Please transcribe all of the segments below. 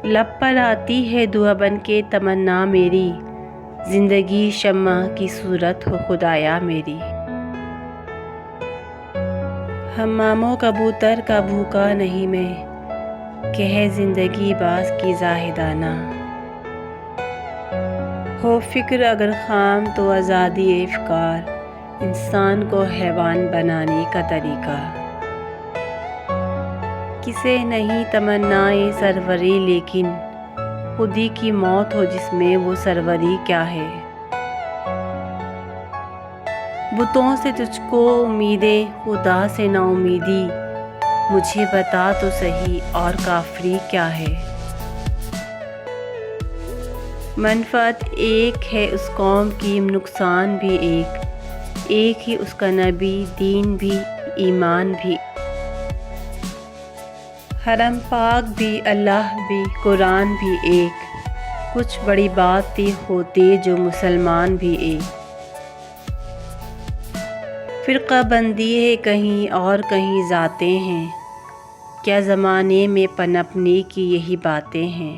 لب پر آتی ہے دعا بن کے تمنا میری، زندگی شمع کی صورت ہو خدایا میری۔ حمام و کبوتر کا بھوکا نہیں میں، کہ ہے زندگی باز کی زاہدانہ۔ ہو فکر اگر خام تو آزادی افکار، انسان کو حیوان بنانے کا طریقہ۔ کسے نہیں تمنائے سروری لیکن، خودی کی موت ہو جس میں وہ سروری کیا ہے۔ بتوں سے تجھ کو امیدیں خدا سے نا امیدی، مجھے بتا تو سہی اور کافری کیا ہے۔ منفعت ایک ہے اس قوم کی نقصان بھی ایک ہی اس کا نبی، دین بھی ایمان بھی۔ حرم پاک بھی اللہ بھی قرآن بھی ایک، کچھ بڑی بات تھی ہوتے جو مسلمان بھی ایک۔ فرقہ بندی ہے کہیں اور کہیں ذاتیں ہیں، کیا زمانے میں پنپنے کی یہی باتیں ہیں۔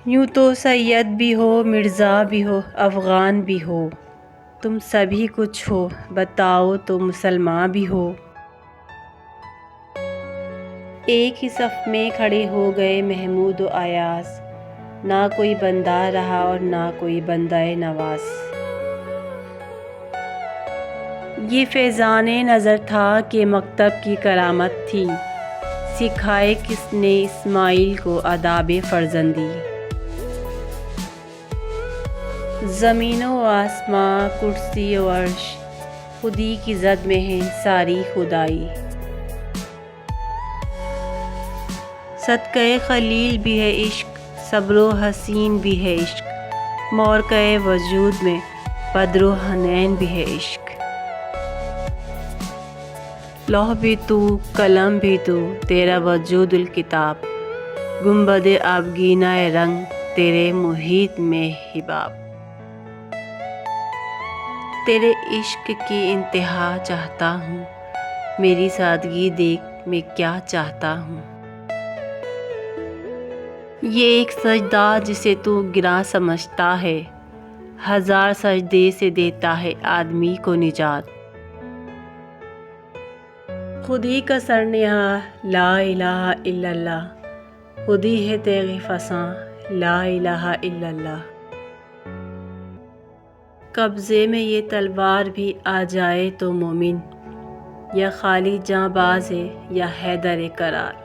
یوں تو سید بھی ہو مرزا بھی ہو افغان بھی ہو، تم سبھی کچھ ہو بتاؤ تو مسلماں بھی ہو۔ ایک ہی صف میں کھڑے ہو گئے محمود و ایاز، نہ کوئی بندہ رہا اور نہ کوئی بندہ نواز۔ یہ فیضان نظر تھا کہ مکتب کی کرامت تھی، سکھائے کس نے اسماعیل کو آداب فرزندی۔ زمین و آسماں کرسی و عرش، خودی کی زد میں ہے ساری خدائی۔ صدقہ خلیل بھی ہے عشق، صبر و حسین بھی ہے عشق، مورکہ وجود میں بدر و حنین بھی ہے عشق۔ لوح بھی تو قلم بھی تو تیرا وجود الکتاب، گنبد آبگینہ رنگ تیرے محیط میں حباب۔ تیرے عشق کی انتہا چاہتا ہوں، میری سادگی دیکھ میں کیا چاہتا ہوں۔ یہ ایک سجدہ جسے تو گراں سمجھتا ہے، ہزار سجدے سے دیتا ہے آدمی کو نجات۔ خودی کا سرنیاح لا الہ الا اللہ، خودی ہے تیغ فساں لا الہ الا اللہ۔ قبضے میں یہ تلوار بھی آ جائے تو مومن، یا خالی جاں باز ہے یا حیدر قرار۔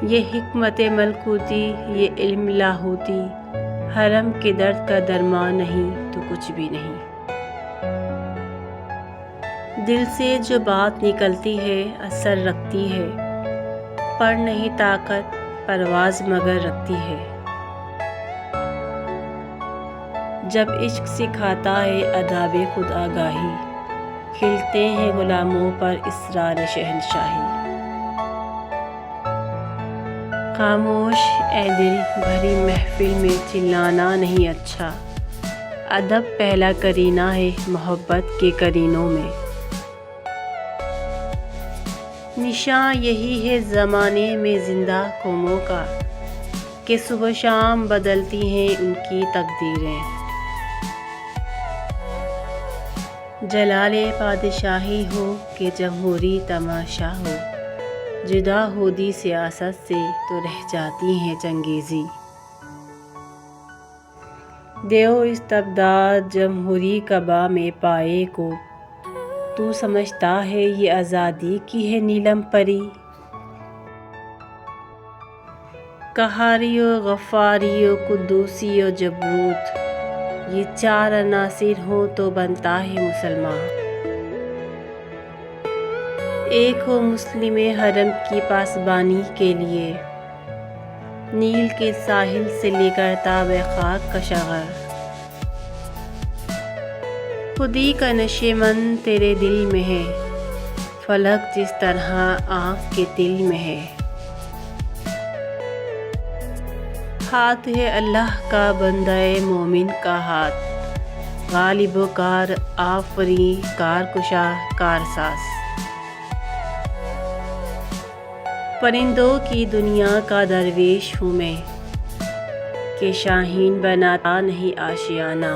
یہ حکمت ملکوتی یہ علم لاہوتی، حرم کے درد کا درما نہیں تو کچھ بھی نہیں۔ دل سے جو بات نکلتی ہے اثر رکھتی ہے، پر نہیں طاقت پرواز مگر رکھتی ہے۔ جب عشق سکھاتا ہے آداب خود آگاہی، کھلتے ہیں غلاموں پر اسرار شہنشاہی۔ خاموش اے دل بھری محفل میں چلانا نہیں اچھا، ادب پہلا کرینہ ہے محبت کے کرینوں میں۔ نشاں یہی ہے زمانے میں زندہ قوموں کا، کہ صبح شام بدلتی ہیں ان کی تقدیریں۔ جلال بادشاہی ہو کہ جمہوری تماشا ہو، جدا ہودی سیاست سے تو رہ جاتی ہیں چنگیزی۔ دیو استبداد جمہوری قبا میں پائے کو، تو سمجھتا ہے یہ آزادی کی ہے نیلم پری۔ قہاری و غفاری و قدوسی و جبروت، یہ چار عناصر ہوں تو بنتا ہے مسلمان۔ ایک ہو مسلم حرم کی پاسبانی کے لیے، نیل کے ساحل سے لے کر تاب خاک کا شغر۔ خودی کا نشیمن تیرے دل میں ہے، فلک جس طرح آنکھ کے تل میں ہے۔ ہاتھ ہے اللہ کا بندہ مومن کا ہاتھ، غالب و کار آفریں کارکشا کارساز۔ پرندوں کی دنیا کا درویش ہوں میں کہ شاہین بناتا نہیں آشیانہ۔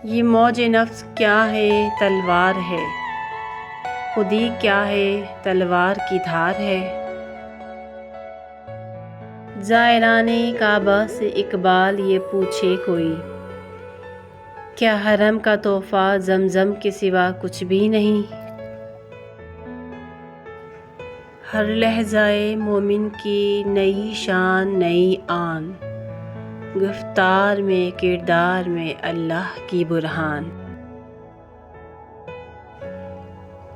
یہ موج نفس کیا ہے تلوار ہے، خودی کیا ہے تلوار کی دھار ہے۔ زائران کعبہ سے اقبال یہ پوچھے کوئی، کیا حرم کا تحفہ زمزم کے سوا کچھ بھی نہیں؟ ہر لحظہ مومن کی نئی شان نئی آن، گفتار میں کردار میں اللہ کی برہان۔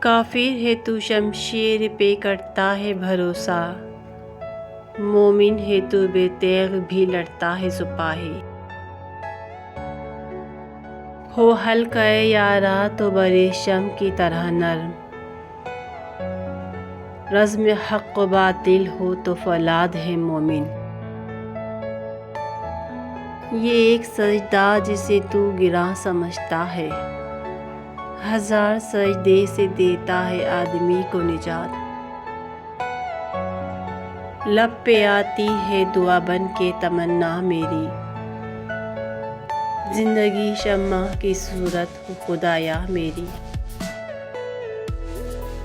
کافر ہے تو شمشیر پہ کرتا ہے بھروسہ، مومن ہے تو بے تیغ بھی لڑتا ہے سپاہی۔ ہو حلقہ یارا تو بریشم کی طرح نرم، رزم حق و باطل ہو تو فولاد ہے مومن۔ یہ ایک سجدہ جسے تو گراں سمجھتا ہے، ہزار سجدے سے دیتا ہے آدمی کو نجات۔ لب پہ آتی ہے دعا بن کے تمنا میری، زندگی شمع کی صورت ہو خدایا میری۔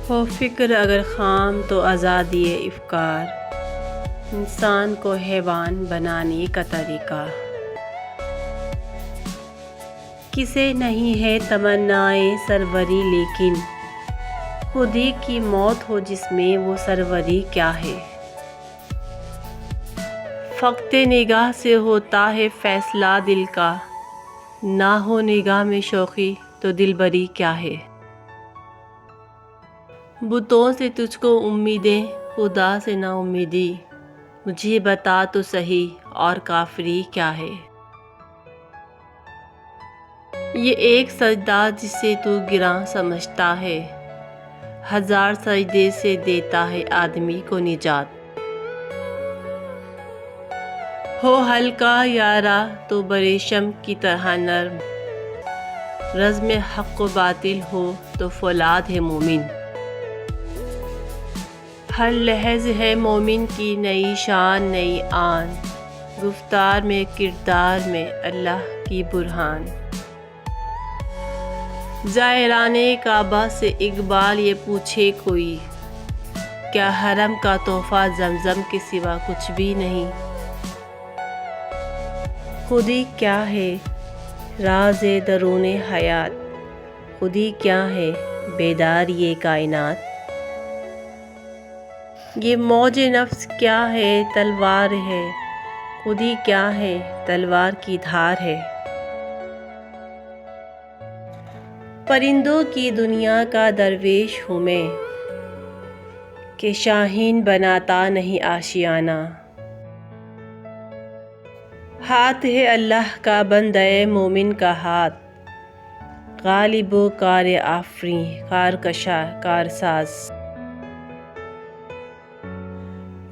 ہو فکر اگر خام تو آزادی افکار، انسان کو حیوان بنانے کا طریقہ۔ کسے نہیں ہے تمنائے سروری لیکن، خودی کی موت ہو جس میں وہ سروری کیا ہے۔ فقط نگاہ سے ہوتا ہے فیصلہ دل کا، نہ ہو نگاہ میں شوخی تو دلبری کیا ہے۔ بتوں سے تجھ کو امیدیں خدا سے نا امیدی، مجھے بتا تو صحیح اور کافری کیا ہے۔ یہ ایک سجدہ جسے تو گراں سمجھتا ہے، ہزار سجدے سے دیتا ہے آدمی کو نجات۔ ہو حلقہ یارا تو بریشم کی طرح نرم، رزم حق و باطل ہو تو فولاد ہے مومن۔ ہر لحظ ہے مومن کی نئی شان نئی آن، گفتار میں کردار میں اللہ کی برہان۔ زائران کعبہ سے اقبال یہ پوچھے کوئی، کیا حرم کا تحفہ زمزم کے سوا کچھ بھی نہیں؟ خودی کیا ہے راز درون حیات، خودی کیا ہے بیدار یہ کائنات۔ یہ موج نفس کیا ہے تلوار ہے، خودی کیا ہے تلوار کی دھار ہے۔ پرندوں کی دنیا کا درویش ہوں میں کہ شاہین بناتا نہیں آشیانہ۔ ہاتھ ہے اللہ کا بندہ مومن کا ہاتھ، غالب و کار آفریں کارکشا کارساز۔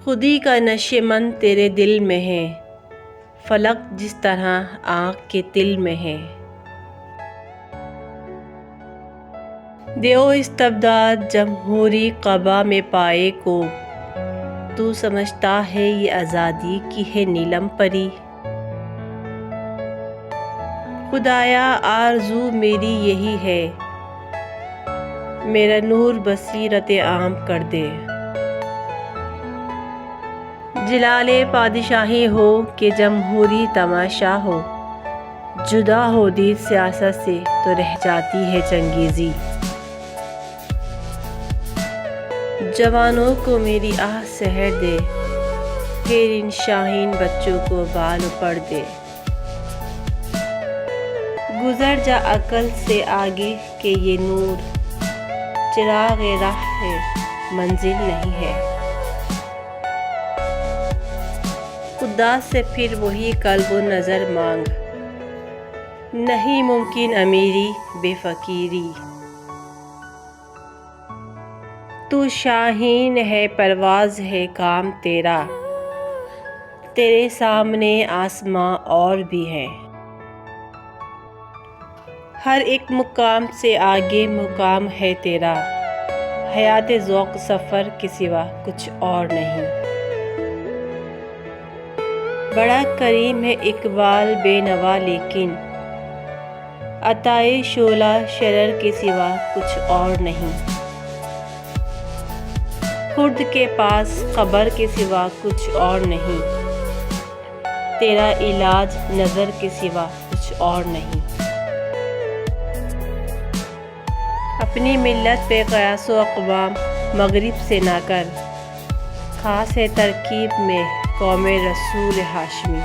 خودی کا نشیمن تیرے دل میں ہے، فلک جس طرح آنکھ کے تل میں ہے۔ دیو استبداد جمہوری قبا میں پائے کو، تو سمجھتا ہے یہ آزادی کی ہے نیلم پری۔ خدایا آرزو میری یہی ہے، میرا نور بصیرت عام کر دے۔ جلال پادشاہی ہو کہ جمہوری تماشا ہو، جدا ہو دید سیاست سے تو رہ جاتی ہے چنگیزی۔ جوانوں کو میری آہ سحر دے، پھر ان شاہین بچوں کو بال اپڑ دے۔ گزر جا عقل سے آگے کہ یہ نور، چراغ راہ ہے منزل نہیں ہے۔ خدا سے پھر وہی قلب و نظر مانگ، نہیں ممکن امیری بے فقیری۔ تو شاہین ہے پرواز ہے کام تیرا، تیرے سامنے آسماں اور بھی ہیں۔ ہر ایک مقام سے آگے مقام ہے تیرا، حیات ذوق سفر کے سوا کچھ اور نہیں۔ بڑا کریم ہے اقبال بے نوا لیکن عطائے شعلہ شرر کے سوا کچھ اور نہیں۔ خرد کے پاس قبر کے سوا کچھ اور نہیں، تیرا علاج نظر کے سوا کچھ اور نہیں۔ اپنی ملت پہ قیاس و اقوام مغرب سے نہ کر، خاص ہے ترکیب میں قوم رسول ہاشمی۔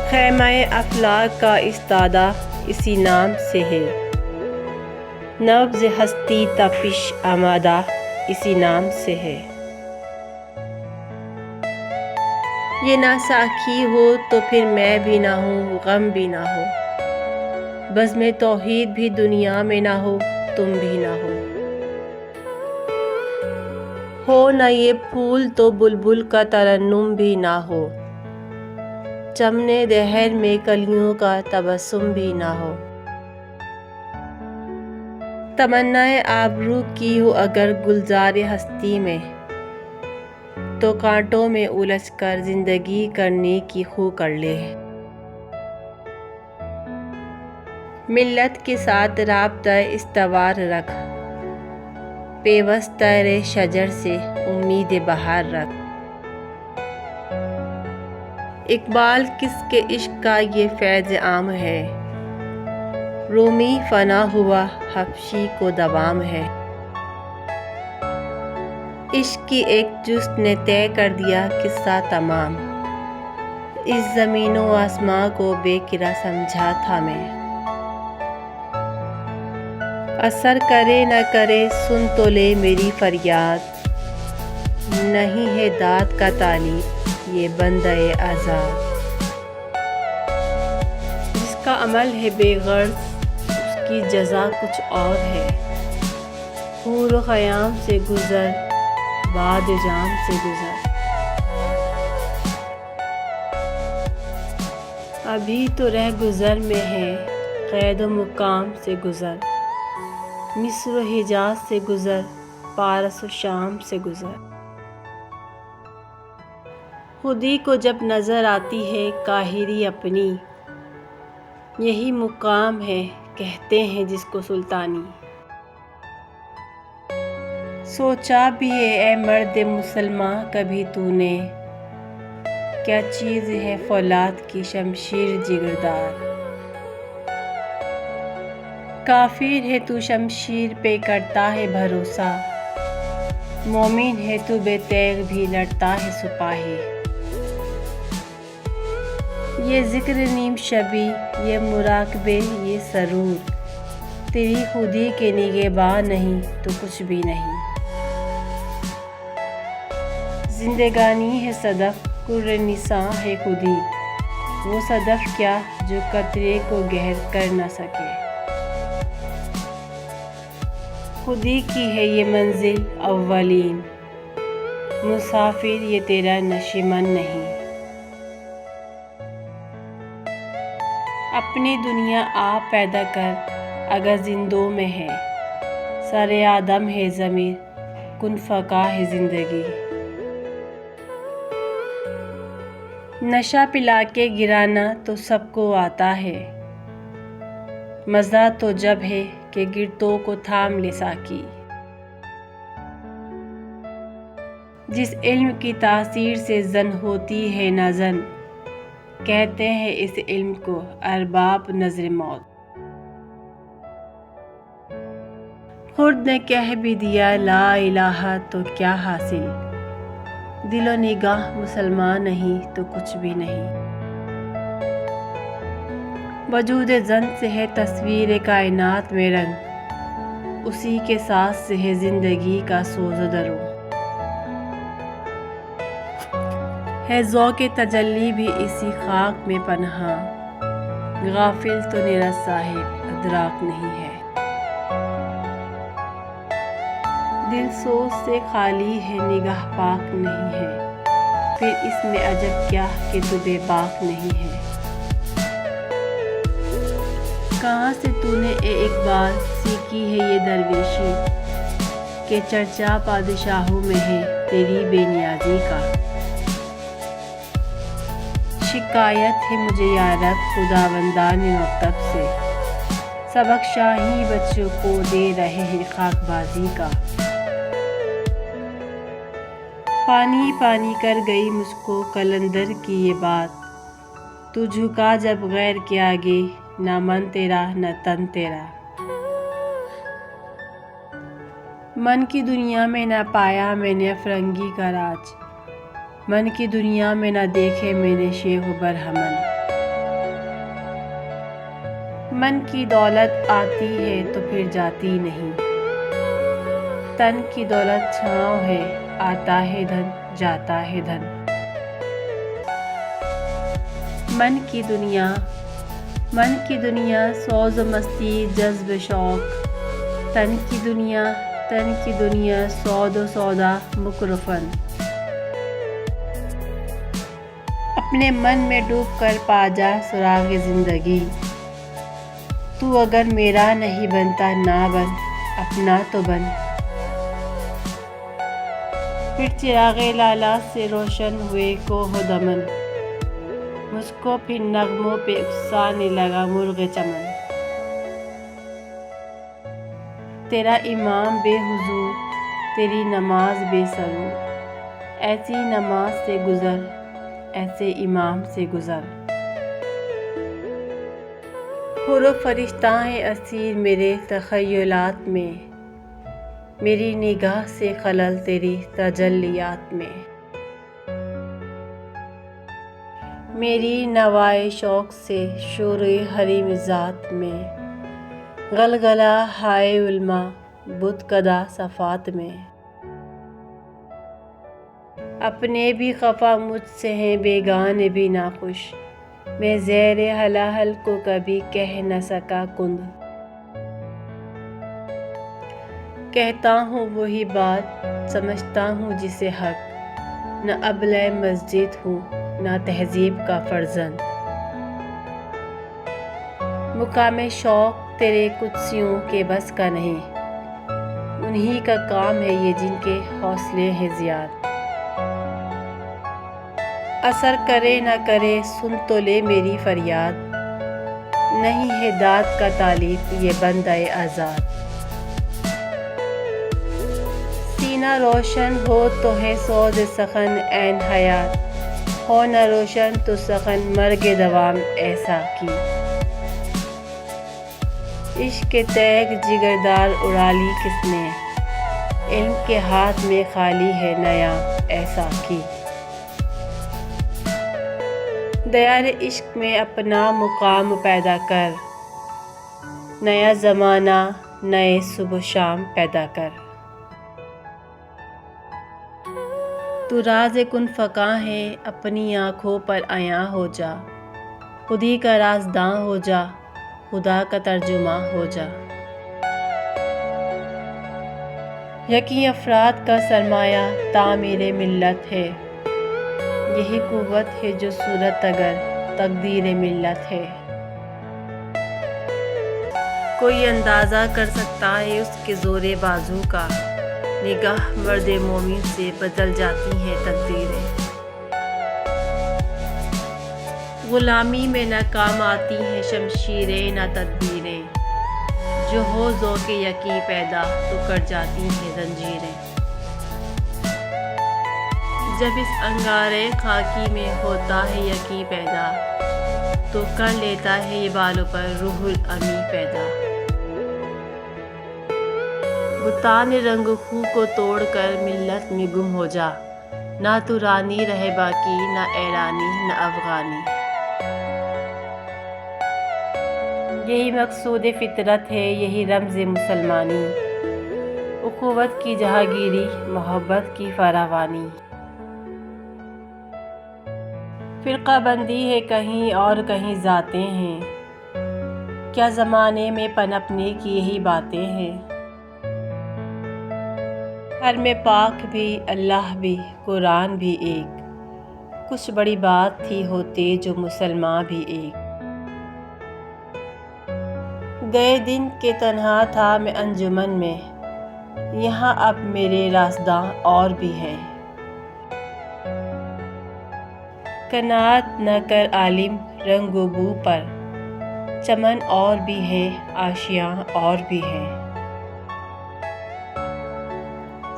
خیمہ افلاک کا استادہ اسی نام سے ہے، نبض ہستی تپش آمادہ اسی نام سے ہے۔ یہ نہ ساکھی ہو تو پھر میں بھی نہ ہوں، غم بھی نہ ہو، بزم توحید بھی دنیا میں نہ ہو، تم بھی نہ ہو نہ یہ پھول تو بلبل کا ترنم بھی نہ ہو، چمن دہر میں کلیوں کا تبسم بھی نہ ہو۔ تمنائے آبرو کی ہو اگر گلزار ہستی میں، تو کانٹوں میں الجھ کر زندگی کرنے کی خو کر لے۔ ملت کے ساتھ رابطہ استوار رکھ، پیوستہ رہ شجر سے امید بہار رکھ۔ اقبال کس کے عشق کا یہ فیض عام ہے، رومی فنا ہوا حبشی کو دوام ہے۔ عشق کی ایک جست نے طے کر دیا قصہ تمام، اس زمین و آسماں کو بے کرا سمجھا تھا میں۔ اثر کرے نہ کرے سن تو لے میری فریاد، نہیں ہے داد کا طالب یہ بندہ آزاد۔ جس کا عمل ہے بے غرض اس کی جزا کچھ اور ہے، حور و خیام سے گزر باد جام سے گزر۔ ابھی تو رہ گزر میں ہے قید و مقام سے گزر، مصر و حجاز سے گزر پارس و شام سے گزر۔ خودی کو جب نظر آتی ہے قاہری اپنی، یہی مقام ہے کہتے ہیں جس کو سلطانی۔ سوچا بھی ہے اے مرد مسلماں کبھی تو نے، کیا چیز ہے فولاد کی شمشیر جگردار۔ کافر ہے تو شمشیر پہ کرتا ہے بھروسہ، مومن ہے تو بے تیغ بھی لڑتا ہے سپاہی۔ یہ ذکر نیم شبی یہ مراقبے یہ سرور، تیری خودی کے نگہباں نہیں تو کچھ بھی نہیں۔ زندگانی ہے صدف کر نثار ہے خودی، وہ صدف کیا جو قطرے کو گہر کر نہ سکے۔ خودی کی ہے یہ منزل اولین، مسافر یہ تیرا نشیمن نہیں۔ اپنی دنیا آپ پیدا کر اگر زندوں میں ہے، سر آدم ہے ضمیر کن فقا ہے زندگی۔ نشہ پلا کے گرانا تو سب کو آتا ہے، مزہ تو جب ہے کہ گرتوں کو تھام لے ساقی۔ جس علم کی تاثیر سے زن ہوتی ہے نہ زن، کہتے ہیں اس علم کو ارباب نظر موت۔ خرد نے کہہ بھی دیا لا الہ تو کیا حاصل، دل و نگاہ مسلمان نہیں تو کچھ بھی نہیں۔ وجود زن سے ہے تصویر کائنات میں رنگ، اسی کے ساتھ سے ہے زندگی کا سوز و درو۔ ہے ذوق تجلی بھی اسی خاک میں پنہاں، غافل تو نیرس صاحب ادراک نہیں ہے۔ دل سوز سے خالی ہے نگاہ پاک نہیں ہے، پھر اس میں عجب کیا کہ تو بے باک نہیں ہے۔ کہاں سے تو نے اے اقبال سیکھی ہے یہ درویشی کہ چرچا پادشاہوں میں ہے تیری بے نیازی کا؟ شکایت ہے مجھے یا رب خداوندان مکتب سے، سبق شاہی بچوں کو دے رہے ہیں خاک بازی کا۔ پانی پانی کر گئی مجھ کو قلندر کی یہ بات، تو جھکا جب غیر کے آگے، نہ من تیرا نہ تن تیرا۔ من کی دنیا میں نہ پایا میں نے افرنگی کا راج، من کی دنیا میں نہ دیکھے میں نے شیخ و برہمن۔ من کی دولت آتی ہے تو پھر جاتی نہیں، تن کی دولت چھاؤں ہے، آتا ہے دھن جاتا ہے دھن۔ من کی دنیا سوز و مستی جذب شوق، تن کی دنیا سود و سودا مکر و فن۔ اپنے من میں ڈوب کر پا جا سراغ زندگی، تو اگر میرا نہیں بنتا نہ بن، اپنا تو بن۔ پھر چراغ لالا سے روشن ہوئے کوہ و دمن، مجھ کو پھر نغموں پہ اکسانے لگا مرغ چمن۔ تیرا امام بے حضور، تیری نماز بے سرور، ایسی نماز سے گزر، ایسے امام سے گزر۔ حور و فرشتہ ہیں اسیر میرے تخیلات میں، میری نگاہ سے خلل تیری تجلیات میں۔ میری نوائے شوق سے شور حریم ذات میں، غلغلہ ہائے علما بت کدہ صفات میں۔ اپنے بھی خفا مجھ سے ہیں بیگانے بھی ناخوش، میں زیر ہلاہل کو کبھی کہہ نہ سکا کند۔ کہتا ہوں وہی بات سمجھتا ہوں جسے حق، نہ ابلہ مسجد ہوں نہ تہذیب کا فرزند۔ مقام شوق تیرے قدسیوں کے بس کا نہیں، انہی کا کام ہے یہ جن کے حوصلے ہیں زیاد۔ اثر کرے نہ کرے سن تو لے میری فریاد، نہیں ہے داد کا طالب یہ بندہ آزاد۔ سینہ روشن ہو تو ہے سوز سخن عین حیات، ہو نہ روشن تو سخن مرگ دوام ایسا کی۔ عشق کے تیغ جگردار اڑا لی کس نے، علم کے ہاتھ میں خالی ہے نیا ایسا کی۔ دیار عشق میں اپنا مقام پیدا کر، نیا زمانہ نئے صبح شام پیدا کر۔ تو راز کن فکاں ہے اپنی آنکھوں پر عیاں ہو جا، خودی کا رازداں ہو جا، خدا کا ترجمہ ہو جا۔ یقین افراد کا سرمایہ تعمیر ملت ہے، یہی قوت ہے جو صورت اگر تقدیر ملت ہے۔ کوئی اندازہ کر سکتا ہے اس کے زور بازو کا، نگاہ مرد مومن سے بدل جاتی ہیں تقدیریں۔ غلامی میں نہ کام آتی ہیں شمشیریں نہ تدبیریں، جو ہو ذوق یقین پیدا تو کٹ جاتی ہیں زنجیریں۔ جب اس انگارے خاکی میں ہوتا ہے یقین پیدا، تو کر لیتا ہے یہ بالوں پر روح الامی پیدا۔ بتان رنگ خو کو توڑ کر ملت میں گم ہو جا، نہ تو رانی رہے باقی نہ ایرانی نہ افغانی۔ یہی مقصود فطرت ہے یہی رمز مسلمانی، اخوت کی جہانگیری محبت کی فراوانی۔ فرقہ بندی ہے کہیں اور کہیں ذاتیں ہیں، کیا زمانے میں پنپنے کی یہی باتیں ہیں۔ حرم پاک بھی اللہ بھی قرآن بھی ایک، کچھ بڑی بات تھی ہوتے جو مسلمان بھی ایک۔ گئے دن کے تنہا تھا میں انجمن میں، یہاں اب میرے رازداں اور بھی ہیں۔ قناعت نہ کر عالم رنگ و بو پر، چمن اور بھی ہے آشیاں اور بھی ہیں۔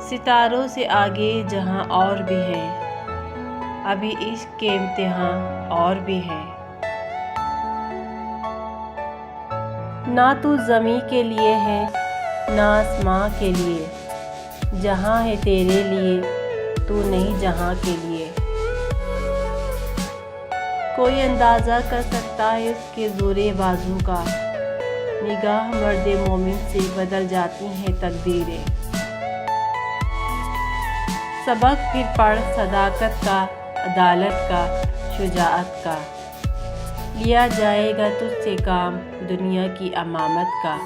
ستاروں سے آگے جہاں اور بھی ہیں، ابھی عشق کے امتحان اور بھی ہیں۔ نہ تو زمیں کے لیے ہے نہ آسماں کے لیے، جہاں ہے تیرے لیے تو نہیں جہاں کے لیے۔ کوئی اندازہ کر سکتا ہے اس کے زور بازو کا، نگاہ مرد مومن سے بدل جاتی ہیں تقدیریں۔ سبق پھر پڑھ صداقت کا، عدالت کا، شجاعت کا، لیا جائے گا تجھ سے کام دنیا کی امامت کا۔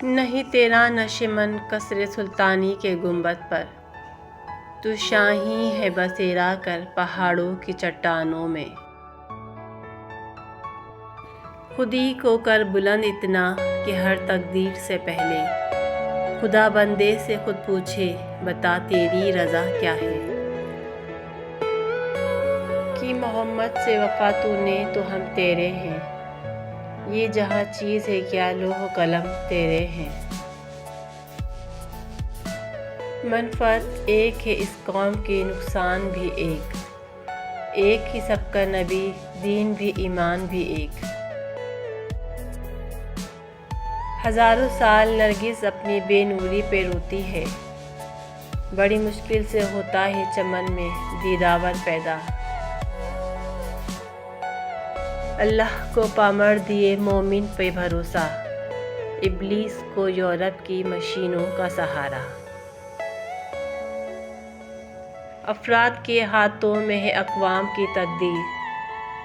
نہیں تیرا نشیمن قصر سلطانی کے گنبد پر، تو شاہی ہے بسیرا کر پہاڑوں کی چٹانوں میں۔ خودی کو کر بلند اتنا کہ ہر تقدیر سے پہلے خدا بندے سے خود پوچھے بتا تیری رضا کیا ہے۔ کی محمد سے وفا تو نے تو ہم تیرے ہیں، یہ جہاں چیز ہے کیا لوح و قلم تیرے ہیں۔ منفعت ایک ہے اس قوم کی نقصان بھی ایک ہی سب کا نبی دین بھی ایمان بھی ایک۔ ہزاروں سال نرگس اپنی بے نوری پہ روتی ہے، بڑی مشکل سے ہوتا ہے چمن میں دیداور پیدا۔ اللہ کو پامر دیے مومن پہ بھروسہ، ابلیس کو یورپ کی مشینوں کا سہارا۔ افراد کے ہاتھوں میں ہے اقوام کی تقدیر،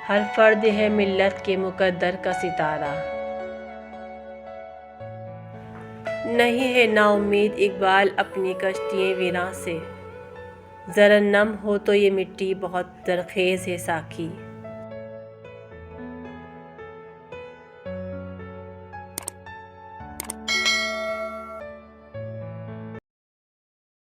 ہر فرد ہے ملت کے مقدر کا ستارہ۔ نہیں ہے نا امید اقبال اپنی کشتیِ ویراں سے، ذرا نم ہو تو یہ مٹی بہت زرخیز ہے ساقی۔